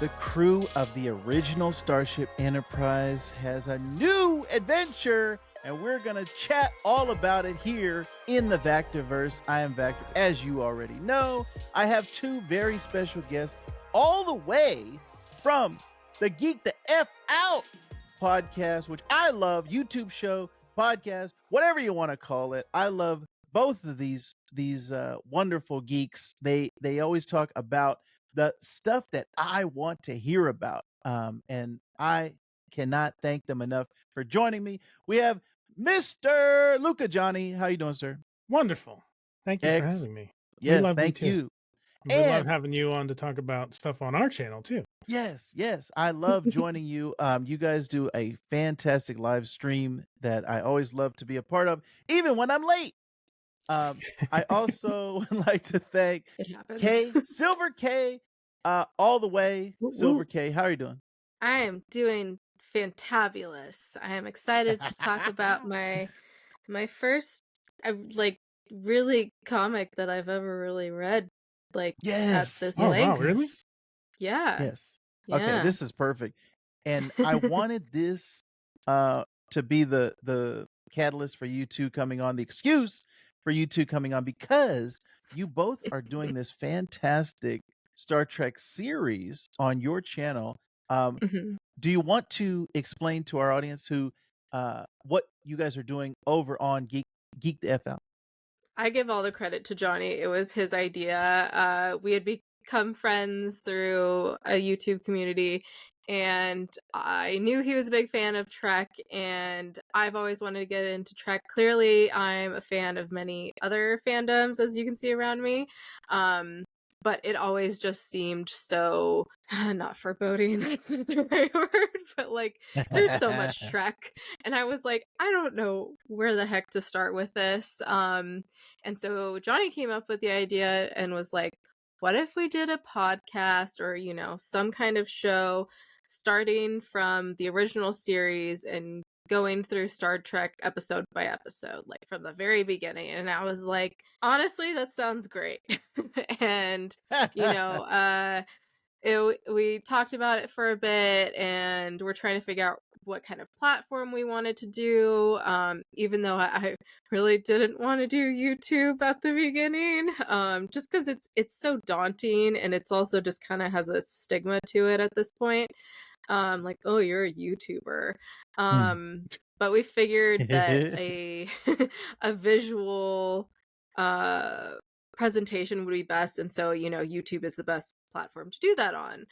The crew of the original Starship Enterprise has a new adventure, and we're going to chat all about it here in the Vactor-Verse. I am Vactor, as you already know. I have two very special guests all the way from the Geek the F Out podcast, which I love, YouTube show, podcast, whatever you want to call it. I love both of these wonderful geeks. They always talk about the stuff that I want to hear about. And I cannot thank them enough for joining me. We have Mr. Luca. Johnny, how you doing, sir? Wonderful. Thank you for X. having me. We Yes, love thank too. you. We love And having you on to talk about stuff on our channel too. yes, I love joining you. You guys do a fantastic live stream that I always love to be a part of, even when I'm late. I also would like to thank It happens. K, Silver K, all the way. Woo, Silver woo. K, how are you doing? I am doing fantabulous. I am excited to talk about my first like really comic that I've ever really read at Yes. this Oh, wow, length. really? Yeah. Yes. Okay, Yeah. this is perfect. And I wanted this to be the catalyst for you two coming on, the excuse for you two coming on, because you both are doing this fantastic Star Trek series on your channel. Mhm. Do you want to explain to our audience what you guys are doing over on Geek the F Out? I give all the credit to Johnny. It was his idea. We had become friends through a YouTube community, and I knew he was a big fan of Trek, and I've always wanted to get into Trek. Clearly, I'm a fan of many other fandoms, as you can see around me. But it always just seemed so not foreboding, that's not the right word, but there's so much Trek. And I was like, I don't know where the heck to start with this. And so Johnny came up with the idea and was like, what if we did a podcast or, some kind of show starting from the original series and going through Star Trek episode by episode, like from the very beginning. And I was like, honestly, that sounds great. And, we talked about it for a bit, and we're trying to figure out what kind of platform we wanted to do, even though I really didn't want to do YouTube at the beginning, just because it's so daunting, and it's also just kind of has a stigma to it at this point. Like, oh, you're a YouTuber. But we figured that a a visual presentation would be best, and so YouTube is the best platform to do that on.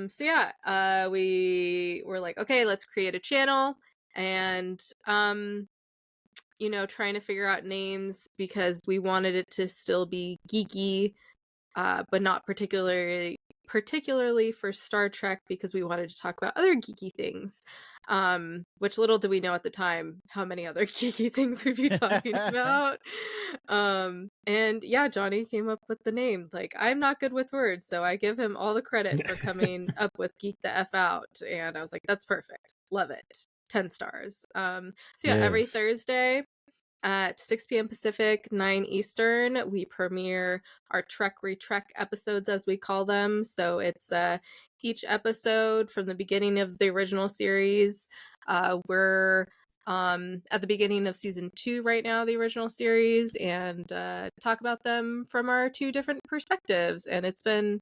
So yeah, we were like, okay, let's create a channel, and trying to figure out names because we wanted it to still be geeky, but not particularly for Star Trek, because we wanted to talk about other geeky things. Which little did we know at the time how many other geeky things we'd be talking about. And yeah, Johnny came up with the name. Like, I'm not good with words, so I give him all the credit for coming up with Geek the F Out. And I was like, that's perfect. Love it. 10 stars. So yeah, every Yes. Thursday at 6 p.m. Pacific, 9 Eastern, we premiere our Trek Retrek episodes, as we call them. So it's each episode from the beginning of the original series. We're at the beginning of season 2 right now, the original series, and talk about them from our two different perspectives. And it's been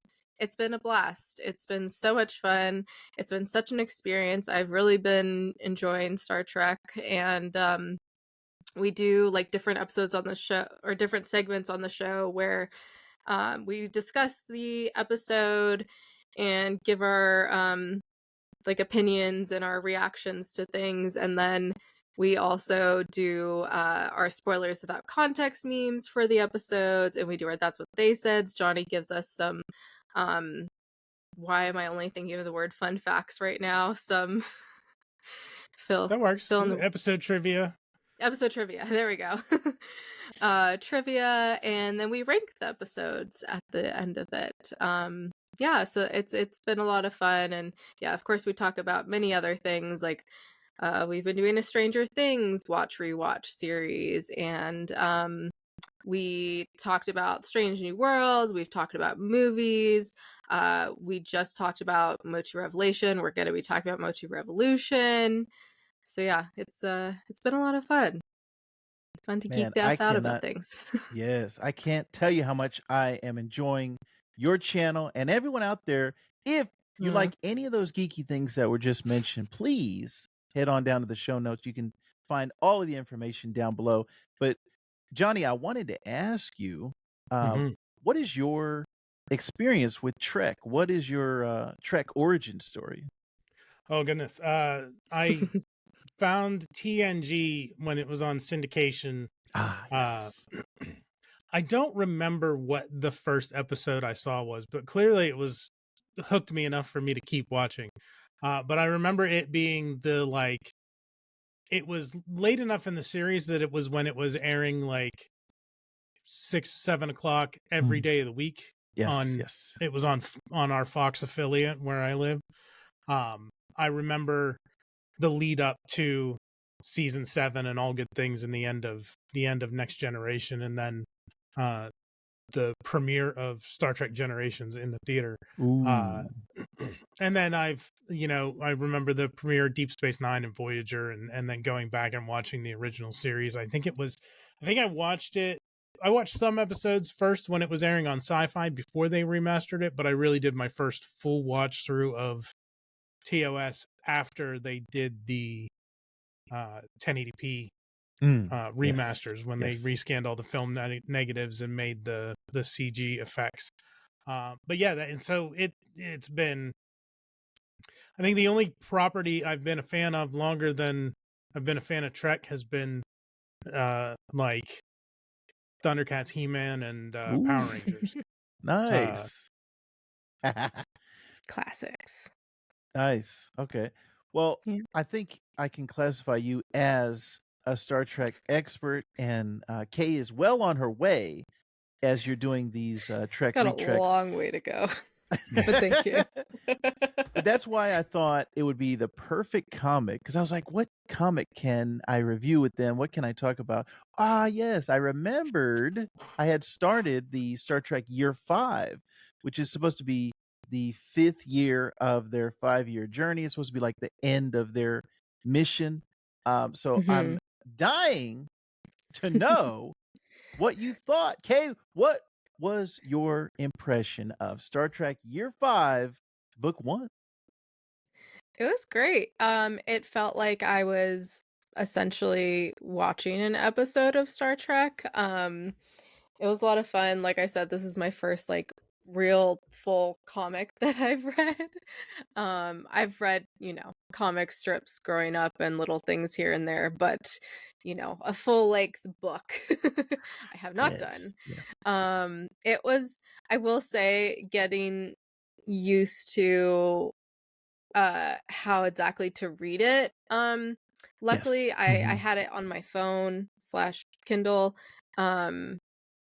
a blast. It's been so much fun. It's been such an experience. I've really been enjoying Star Trek, and we do like different episodes on the show, or different segments on the show, where we discuss the episode and give our opinions and our reactions to things. And then we also do our spoilers without context memes for the episodes, and we do our That's What They Said. Johnny gives us some why am I only thinking of the word fun facts right now? Some That works. fill in the Episode trivia. Episode trivia. There we go. Trivia, and then we rank the episodes at the end of it. Yeah, so it's been a lot of fun, and yeah, of course we talk about many other things, like we've been doing a Stranger Things watch rewatch series, and we talked about Strange New Worlds. We've talked about movies. We just talked about Mochi Revelation. We're going to be talking about Mochi Revolution. So yeah, it's been a lot of fun. Fun to geek Man, the I F out about cannot. things. Yes, I can't tell you how much I am enjoying your channel and everyone out there. If you Mm. like any of those geeky things that were just mentioned, please head on down to the show notes. You can find all of the information down below. But Johnny, I wanted to ask you, um, Hmm. what is your experience with Trek? What is your Trek origin story? Oh goodness. I found TNG when it was on syndication. Ah, Uh, yes. I don't remember what the first episode I saw was, but clearly it was hooked me enough for me to keep watching. But I remember it being it was late enough in the series that it was when it was airing like 6, 7 o'clock every Mm. day of the week. Yes, yes. It was on our Fox affiliate where I live. I remember the lead up to season 7 and All Good Things and the end of Next Generation, and then the premiere of Star Trek Generations in the theater. Ooh. And then I remember the premiere of Deep Space Nine and Voyager, and then going back and watching the original series. I think I watched some episodes first when it was airing on Sci-Fi before they remastered it, but I really did my first full watch through of TOS after they did the 1080p Yes, remasters, when they yes. rescanned all the film negatives and made the CG effects. But yeah, and so it's been, I think the only property I've been a fan of longer than I've been a fan of Trek has been like Thundercats, He-Man, and Ooh, Power Rangers. nice. Classics. Nice. Okay. Well, Yeah. I think I can classify you as a Star Trek expert, and Kay is well on her way as you're doing these Trek Got a retreks. long way to go. But thank you. But that's why I thought it would be the perfect comic, because I was like, what comic can I review with them? What can I talk about? Ah, yes, I remembered I had started the Star Trek Year 5, which is supposed to be the 5th year of their 5-year journey. It's supposed to be like the end of their mission. So I'm Mhm. dying to know what you thought. Kay, what was your impression of Star Trek Year 5, Book 1? It was great. It felt like I was essentially watching an episode of Star Trek. It was a lot of fun. Like I said, this is my first like real full comic that I've read. I've read, comic strips growing up and little things here and there, but a full length book I have not done. Yes, yes. It was, I will say, getting used to how exactly to read it. Yes. Luckily I Mhm. had it on my phone slash Kindle. Um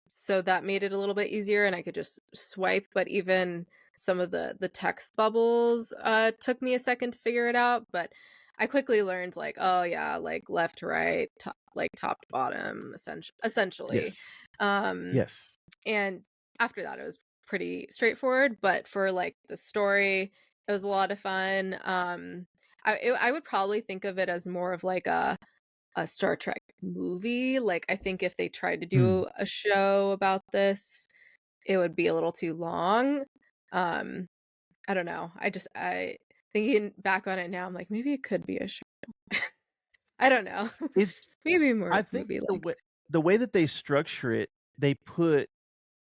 so that made it a little bit easier and I could just swipe, but even some of the text bubbles took me a second to figure it out, but I quickly learned like, oh yeah, like left to right, top to bottom essentially. Yes. Um Yes. and after that, it was pretty straightforward, but for, like, the story, it was a lot of fun. I would probably think of it as more of, like, a Star Trek movie. Like, I think if they tried to Mm. do a show about this, it would be a little too long. Um, I don't know. I thinking back on it now, I'm like, maybe it could be a show. I don't know. It's Maybe more I think movie-like. the way that they structure it, they put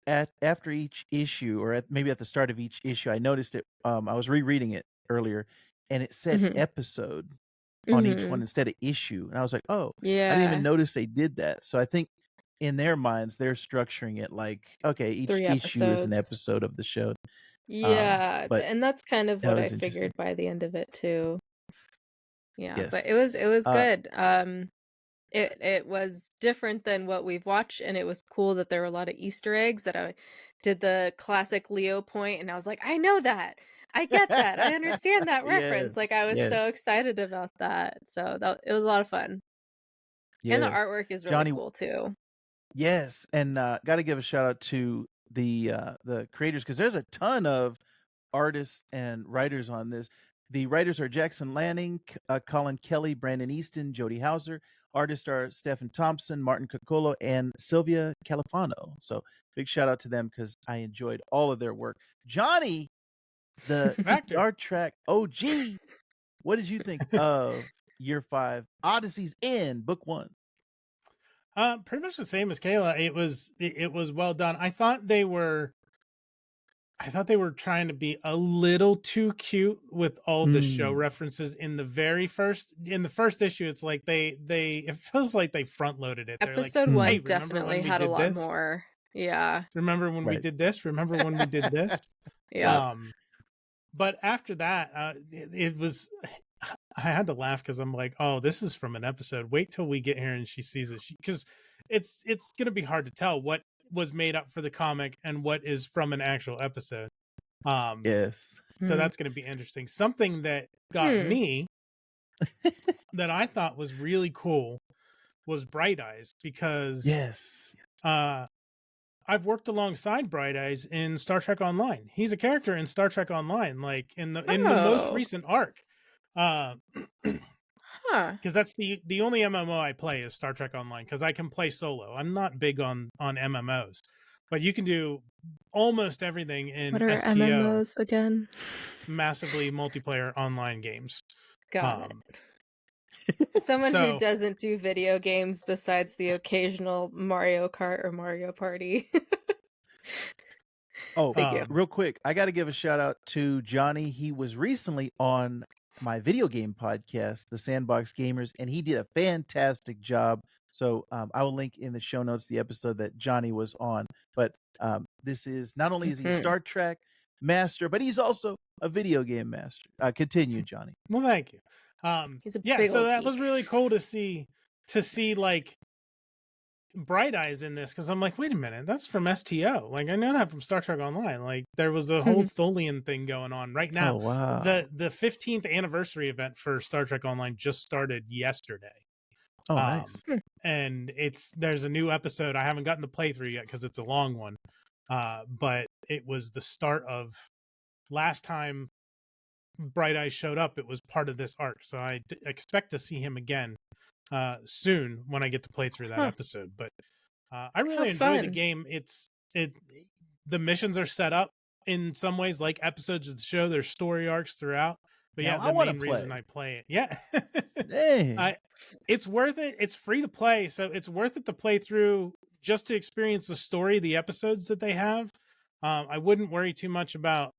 at after each issue, or maybe at the start of each issue, I noticed it, I was rereading it earlier, and it said Mhm. episode on each one Mhm. instead of issue, and I was like, "Oh, I didn't even Yeah. notice they did that." So I think in their minds, they're structuring it like, okay, each 3 issue is an episodes. episode of the show. Yeah, But and that's kind of that what I was interesting. figured by the end of it too. Yeah, but Yes. it was Uh, good. It was different than what we've watched, and it was cool that there were a lot of Easter eggs that I did the classic Leo point, and I was like, I know that. I get that. I understand that yes, reference. Like I was so yes, excited about that. So that it was a lot of fun. And the yes. artwork is really Johnny, cool too. Yes, and got to give a shout out to the creators because there's a ton of artists and writers on this. The writers are Jackson Lanning, Colin Kelly, Brandon Easton, Jody Hauser. Artists are Stephen Thompson, Martin Coccolo, and Sylvia Califano. So big shout out to them because I enjoyed all of their work. Johnny, the Vactor. Star Trek OG, what did you think of Year 5, Odyssey's End, Book 1? Pretty much the same as Kayla. It was well done. I thought they were trying to be a little too cute with all the show references in the first issue. It's like it feels like they front loaded it. They're Episode like, one hey, definitely had a lot more. Yeah. Remember when we did this? Remember when we did this? Yeah. But after that, it was. I had to laugh because I'm like, oh, this is from an episode. Wait till we get here and she sees it, because it's gonna be hard to tell what was made up for the comic and what is from an actual episode. Yes. So that's gonna be interesting. Something that got me that I thought was really cool was Bright Eyes, because yes, I've worked alongside Bright Eyes in Star Trek Online. He's a character in Star Trek Online, like in the most recent arc. Because that's the only MMO I play is Star Trek Online, because I can play solo. I'm not big on MMOs, but you can do almost everything in what are STO, MMOs again? massively multiplayer online games. Got it. Someone who doesn't do video games besides the occasional Mario Kart or Mario Party. Oh, thank you. Real quick, I got to give a shout out to Johnny. He was recently on my video game podcast, The Sandbox Gamers, and he did a fantastic job. So I will link in the show notes the episode that Johnny was on. But this is not only is he a Star Trek master, but he's also a video game master. Continue, Johnny. Well, thank you. He's a big so old that geek. was really cool to see like Bright Eyes in this, because I'm like, wait a minute, that's from STO. Like, I know that from Star Trek Online. Like, there was a whole Tholian thing going on right now. Oh, wow. The 15th anniversary event for Star Trek Online just started yesterday. Oh, nice. And there's a new episode. I haven't gotten to play through yet because it's a long one. But it was the start of last time Bright Eyes showed up. It was part of this arc, so I expect to see him again soon when I get to play through that episode. But I really enjoy the game. The missions are set up in some ways like episodes of the show. There's story arcs throughout. But now, the main reason I play it. Yeah. Hey. It's worth it. It's free to play, so it's worth it to play through just to experience the story, the episodes that they have. I wouldn't worry too much about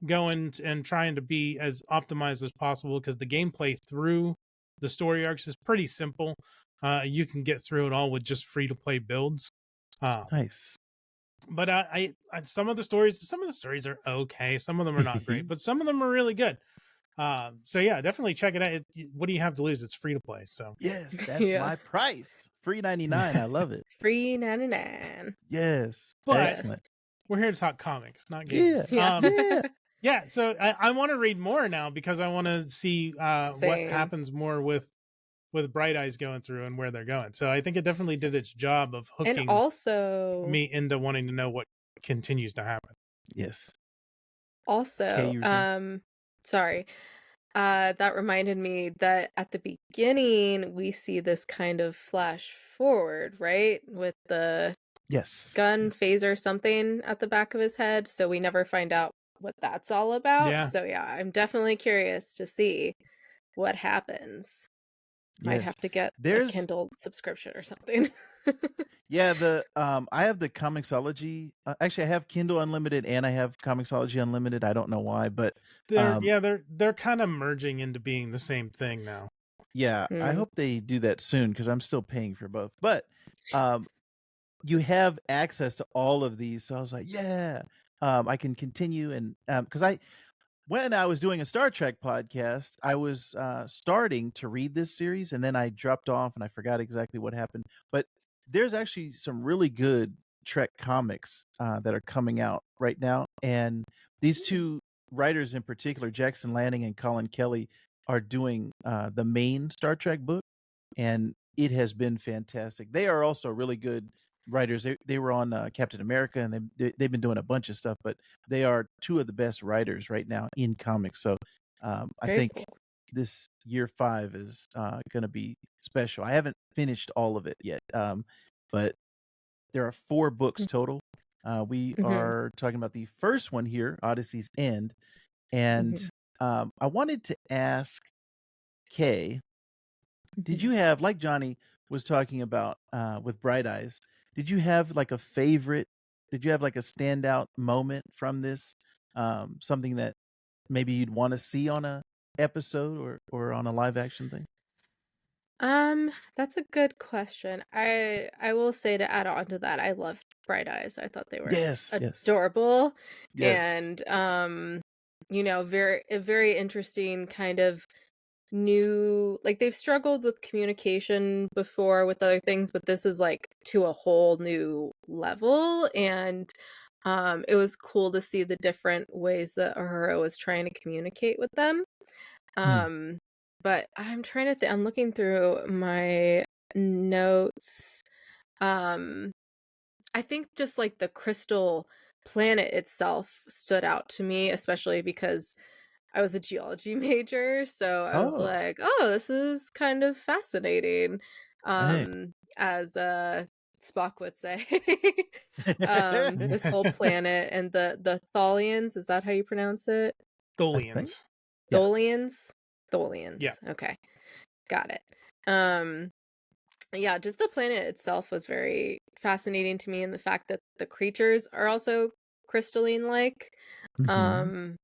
going and trying to be as optimized as possible, because the gameplay through the story arcs is pretty simple. You can get through it all with just free to play builds. Nice. But I some of the stories are okay. Some of them are not great, but some of them are really good. So yeah, definitely check it out. What do you have to lose? It's free to play. So yes, that's my price. Free 99. I love it. Free 99. Yes, but excellent. We're here to talk comics, not games. Yeah. So I want to read more now, because I want to see what happens more with Bright Eyes going through and where they're going. So I think it definitely did its job of hooking and also me into wanting to know what continues to happen. Yes. Also, sorry. That reminded me that at the beginning we see this kind of flash forward, right? With the gun phaser something at the back of his head. So we never find out what that's all about. Yeah. So yeah, I'm definitely curious to see what happens. Might have to get a Kindle subscription or something. Yeah, I have the Comixology. Actually, I have Kindle Unlimited and I have Comixology Unlimited. I don't know why, but they're kind of merging into being the same thing now. Yeah, I hope they do that soon, because I'm still paying for both. But you have access to all of these, so I was like, yeah, I can continue. And because when I was doing a Star Trek podcast, I was starting to read this series, and then I dropped off and I forgot exactly what happened. But there's actually some really good Trek comics that are coming out right now. And these two writers in particular, Jackson Lanning and Colin Kelly, are doing the main Star Trek book, and it has been fantastic. They are also really good writers. They were on Captain America, and they've been doing a bunch of stuff. But they are two of the best writers right now in comics. So I Very think cool. this year 5 is going to be special. I haven't finished all of it yet, but there are 4 books total. We Mhm. are talking about the first one here, Odyssey's End, and I wanted to ask Kay, did you have, like Johnny was talking about with Bright Eyes, did you have like a favorite? Did you have like a standout moment from this? Something that maybe you'd want to see on a episode or on a live action thing? That's a good question. I will say, to add on to that, I loved Bright Eyes. I thought they were Yes, yes, adorable, yes. and very a very interesting kind of new, like, they've struggled with communication before with other things, but this is like to a whole new level, and it was cool to see the different ways that Uhura was trying to communicate with them. Hmm. But I'm trying to I'm looking through my notes. Um, I think just like the crystal planet itself stood out to me, especially because I was a geology major, so I was Oh, like, "Oh, this is kind of fascinating." hey. As Spock would say. This whole planet and the Tholians, is that how you pronounce it? I think. Tholians. Yeah. Tholians? Yeah. Tholians. Okay. Got it. Um, yeah, just the planet itself was very fascinating to me, and the fact that the creatures are also crystalline like. Hmm. Um,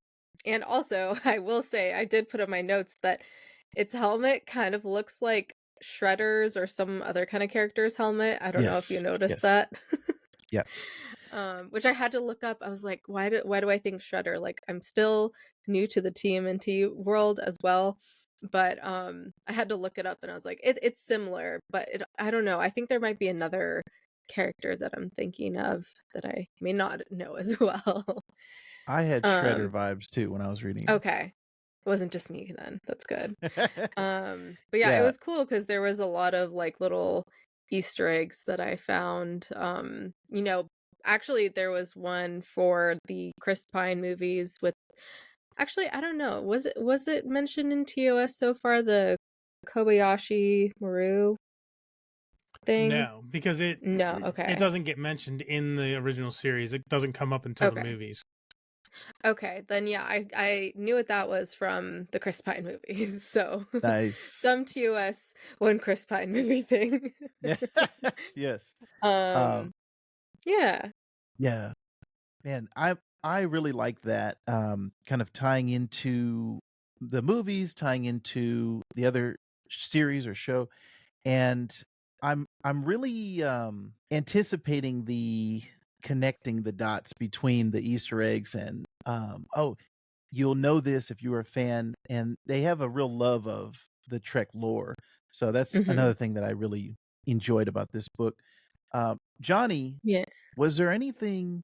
and also, I will say, I did put in my notes that its helmet kind of looks like Shredder's or some other kind of character's helmet. I don't know if you Yes, noticed yes. that. Yeah. Which I had to look up. I was like, why do I think Shredder? Like, I'm still new to the TMNT world as well, but I had to look it up, and I was like, it's similar, but I don't know. I think there might be another character that I'm thinking of that I may not know as well. I had Shredder um, vibes too when I was reading okay, it wasn't just me then. That's good. it. But yeah, it Yeah. was cool because there was a lot of like little Easter eggs that I found. Actually there was one for the Chris Pine movies with, actually, I don't know. Was it mentioned in TOS so far, the Kobayashi Maru thing? No, because it No, it okay. doesn't get mentioned in the original series. It doesn't come up until the Okay. movies. Okay, then yeah, I knew what that was from the Chris Pine movies. So Nice. some TOS one Chris Pine movie thing. Yeah. Yes. Um, um yeah. yeah. Man, I really like that, kind of tying into the movies, tying into the other series or show, and I'm really, anticipating the connecting the dots between the Easter eggs and, oh, you'll know this if you're a fan, and they have a real love of the Trek lore, so that's Hmm. another thing that I really enjoyed about this book. Johnny, Yeah. was there anything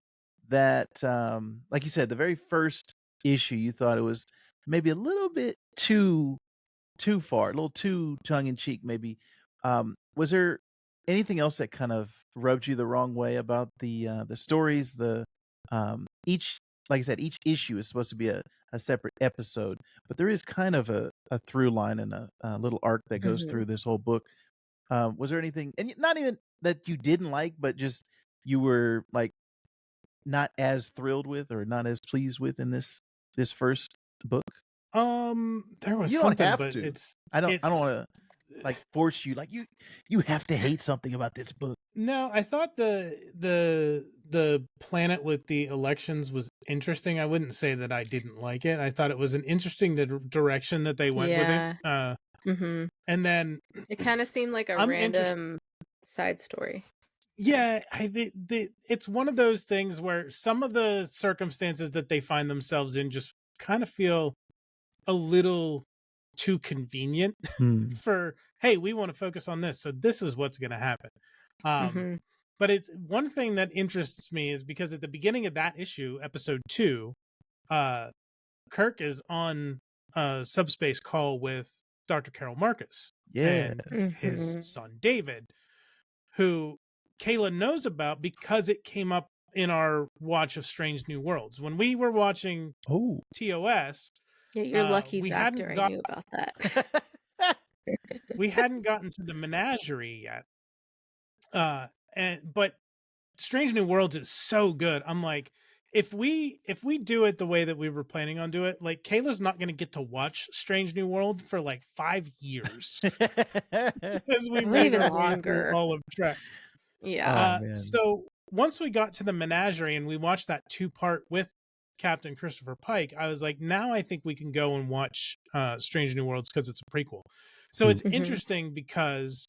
that, like you said, the very first issue, you thought it was maybe a little bit too far, a little too tongue in cheek, maybe? Was there anything else that kind of rubbed you the wrong way about the stories? Each, like I said, each issue is supposed to be a separate episode, but there is kind of a through line and a little arc that goes Hmm. through this whole book. Was there anything, and not even that you didn't like, but just you were like not as thrilled with or not as pleased with in this first book? There was You don't something, have but to. it's I don't it's wanna, like, force you, like, you have to hate something about this book. no, I thought the planet with the elections was interesting. I wouldn't say that I didn't like it. I thought it was an interesting direction that they went with it. Yeah. Hmm. And then It kind of seemed like a I'm interested. random side story. Yeah, it's one of those things where some of the circumstances that they find themselves in just kind of feel a little too convenient Hmm. for, hey, we want to focus on this, so this is what's going to happen. Um, Hmm. but it's one thing that interests me is because at the beginning of that issue, episode 2, uh, Kirk is on a subspace call with Dr. Carol Marcus and his Hmm. son David, who Kayla knows about because it came up in our watch of Strange New Worlds. When we were watching TOS, Yeah, you're lucky, we Vactor. hadn't I got knew about that. we hadn't gotten to the menagerie yet. But Strange New Worlds is so good. I'm like, if we do it the way that we were planning on do it, like Kayla's not going to get to watch Strange New World for like 5 years because we Probably made even our way through longer. all of Trek. Yeah. Oh, man. So once we got to the menagerie and we watched that 2-part with Captain Christopher Pike, I was like, now I think we can go and watch Strange New Worlds because it's a prequel. So it's Mhm. interesting because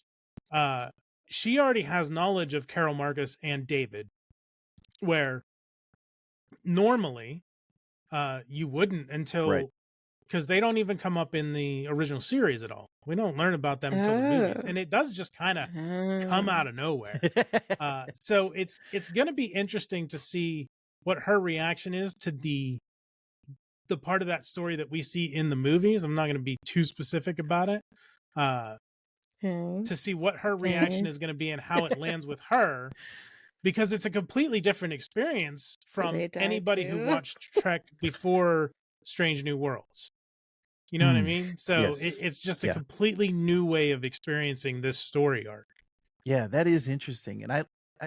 she already has knowledge of Carol Marcus and David, where normally you wouldn't until, because they don't even come up in the original series at all. We don't learn about them until the movies, Oh. and it does just kind of come out of nowhere. So it's going to be interesting to see what her reaction is to the part of that story that we see in the movies. I'm not going to be too specific about it. To see what her reaction is going to be and how it lands with her, because it's a completely different experience from they die anybody who too? watched Trek before Strange New Worlds. You know what I mean? So Yes. it's just a Yeah. completely new way of experiencing this story arc. Yeah, that is interesting. And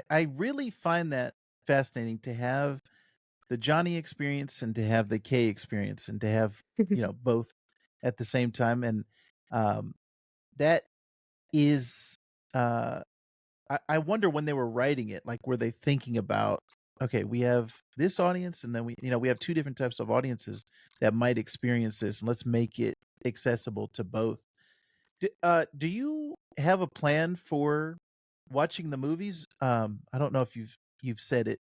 I really find that fascinating to have the Johnny experience and to have the Kay experience and to have, both at the same time. And that is I wonder when they were writing it, like were they thinking about, okay, we have this audience and then we have two different types of audiences that might experience this, and let's make it accessible to both. Do you have a plan for watching the movies? I don't know if you've said it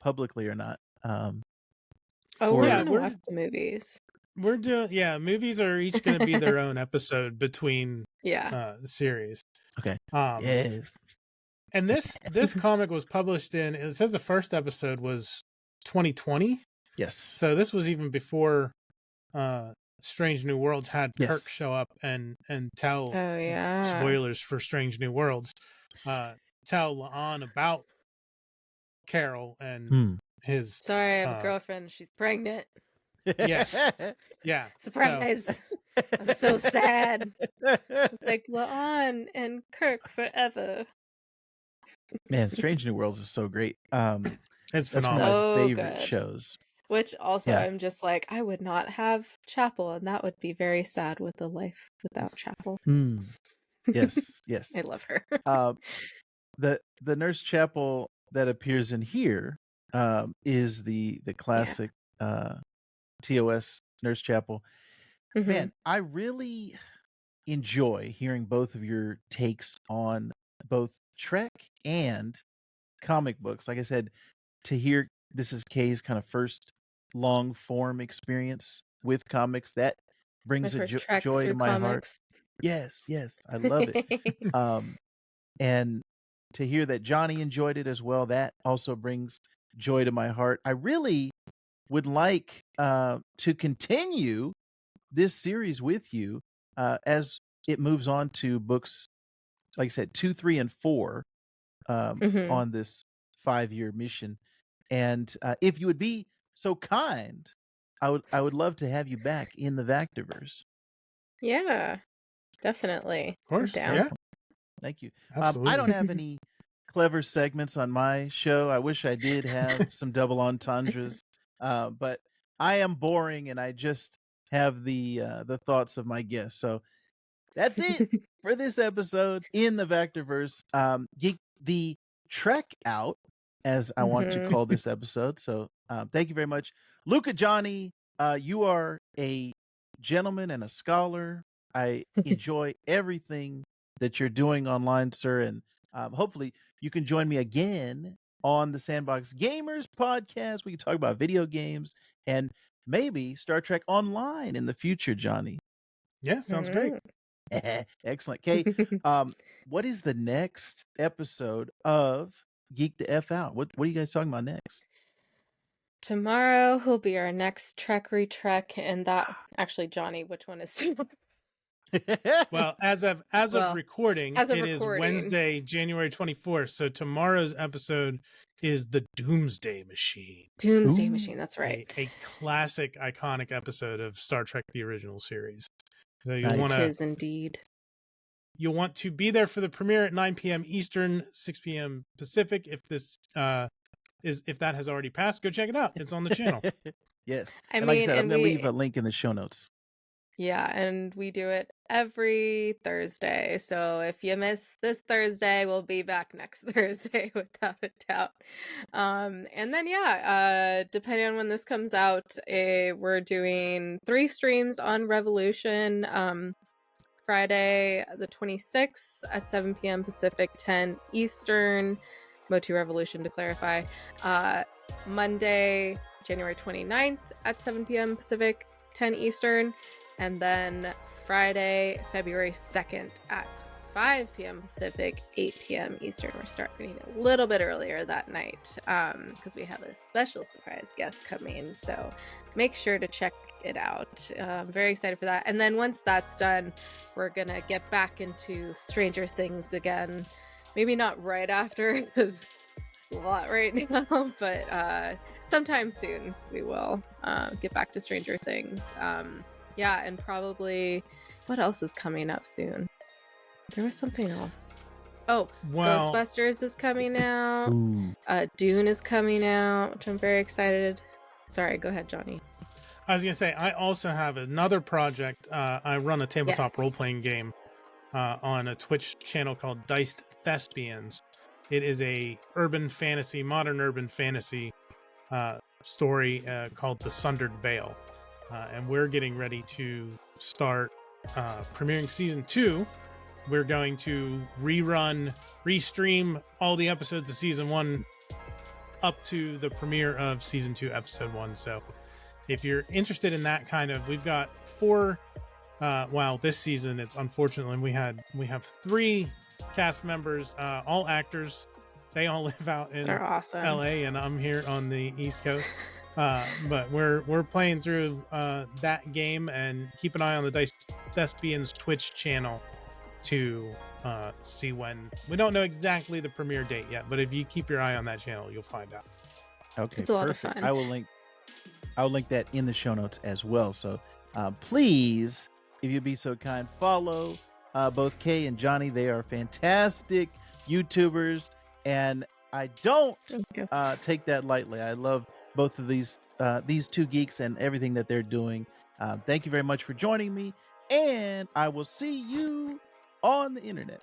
publicly or not. Oh, we're Yeah, gonna watch the movies. We're doing, movies are each going to be their own episode between Yeah. the series. Okay. Yes. And this comic was published in, it says the first episode was 2020. Yes. So this was even before Strange New Worlds had Kirk Yes. show up and tell, Oh yeah. spoilers for Strange New Worlds, tell La'an about Carol and his. Sorry, I have a girlfriend. She's pregnant. Yes. Yeah. Surprise. I'm so sad. It's like La'an and Kirk forever. Man, Strange New Worlds is so great. It's that's one of So my favorite good. shows. Which also, Yeah. I'm just like, I would not have Chapel, and that would be very sad with a life without Chapel. Yes, yes. I love her. The Nurse Chapel that appears in here is the classic TOS Nurse Chapel. Mhm. Man, I really enjoy hearing both of your takes on both Trek and comic books. Like I said, to hear this is Kay's kind of first long form experience with comics, that My brings a first trek joy to through my heart. comics. Yes, I love it. And to hear that Johnny enjoyed it as well, that also brings joy to my heart. I really would like to continue this series with you as it moves on to books, like I said, 2, 3, and 4 Mhm. on this 5-year mission. And if you would be so kind, I would love to have you back in the Vactor-Verse. Yeah, definitely. Of course. I'm down. Yeah. Thank you. Absolutely. I don't have any clever segments on my show. I wish I did have some double entendres, but I am boring, and I just have the thoughts of my guests. So that's it for this episode in the Vactor-Verse. The Trek Out, as I want to call this episode. So thank you very much, Luca. Johnny, you are a gentleman and a scholar. I enjoy everything that you're doing online, sir, and hopefully you can join me again on the Sandbox Gamers podcast. We can talk about video games and maybe Star Trek Online in the future, Johnny. Yeah, sounds great. Excellent. Kay, what is the next episode of Geek the F Out? What are you guys talking about next? Tomorrow will be our next Trek retrek, and that actually, Johnny, which one is tomorrow? Well, as of Well, recording, as of it is recording. Wednesday, January 24th. So tomorrow's episode is the Doomsday Machine. Doomsday Ooh. Machine, that's right. A classic, iconic episode of Star Trek: The Original Series. So Nice. It is indeed. you'll want to be there for the premiere at 9 p.m. Eastern, 6 p.m. Pacific. If this if that has already passed, go check it out. It's on the channel. Yes. I And like I mean, said, I'm and going to we leave a link in the show notes. yeah, and we do it every Thursday. So if you miss this Thursday, we'll be back next Thursday without a doubt. And then depending on when this comes out, we're doing 3 streams on Revolution. Friday the 26th at 7 p.m. Pacific, 10 Eastern. Motu Revolution to clarify. Monday, January 29th at 7 p.m. Pacific, 10 Eastern. And then Friday, February 2nd at 5 p.m. Pacific, 8 p.m. Eastern. We're starting a little bit earlier that night because we have a special surprise guest coming. So make sure to check it out. I'm very excited for that. And then once that's done, we're going to get back into Stranger Things again. Maybe not right after because it's a lot right now, but sometime soon we will get back to Stranger Things. And probably what else is coming up soon? There was something else. Oh, Well, Ghostbusters is coming out. Ooh. Dune is coming out, which I'm very excited. Sorry, go ahead, Johnny. I was going to say, I also have another project. I run a tabletop Yes. role-playing game on a Twitch channel called Diced Thespians. It is a modern urban fantasy story called The Sundered Veil. And we're getting ready to start premiering season 2. We're going to restream all the episodes of season 1 up to the premiere of season 2, episode 1. So if you're interested in that kind of, we've got 4. This season it's unfortunately we have 3 cast members, all actors. They all live out in They're awesome. LA, and I'm here on the East Coast. But we're playing through that game, and keep an eye on the Dice Thespians Twitch channel to see when. We don't know exactly the premiere date yet, but if you keep your eye on that channel, you'll find out. Okay, It's a lot perfect. of fun. I'll link that in the show notes as well. So please, if you'd be so kind, follow both Kay and Johnny. They are fantastic YouTubers, and I don't Thank you. take that lightly. I love both of these 2 geeks and everything that they're doing. Thank you very much for joining me, and I will see you on the internet.